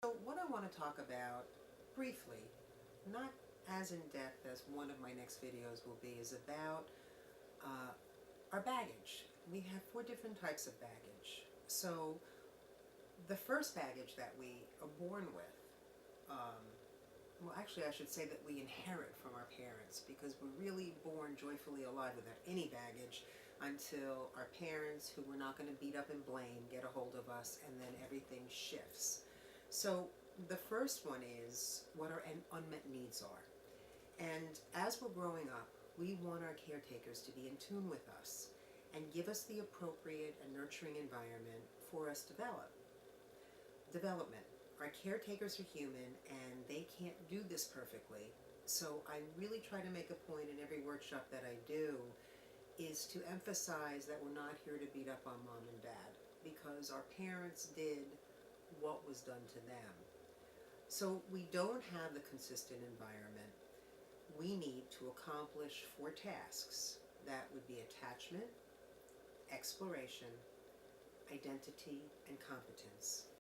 So what I want to talk about briefly, not as in depth as one of my next videos will be, is about uh, our baggage. We have four different types of baggage. So the first baggage that we are born with, well actually I should say that we inherit from our parents, because we're really born joyfully alive without any baggage until our parents, who we're not going to beat up and blame, get a hold of us, and then everything shifts. So the first one is what our unmet needs are. And as we're growing up, we want our caretakers to be in tune with us and give us the appropriate and nurturing environment for us to development. Our caretakers are human and they can't do this perfectly. So I really try to make a point in every workshop that I do is to emphasize that we're not here to beat up on mom and dad, because our parents did what was done to them. So we don't have the consistent environment. We need to accomplish four tasks. That would be attachment, exploration, identity, and competence.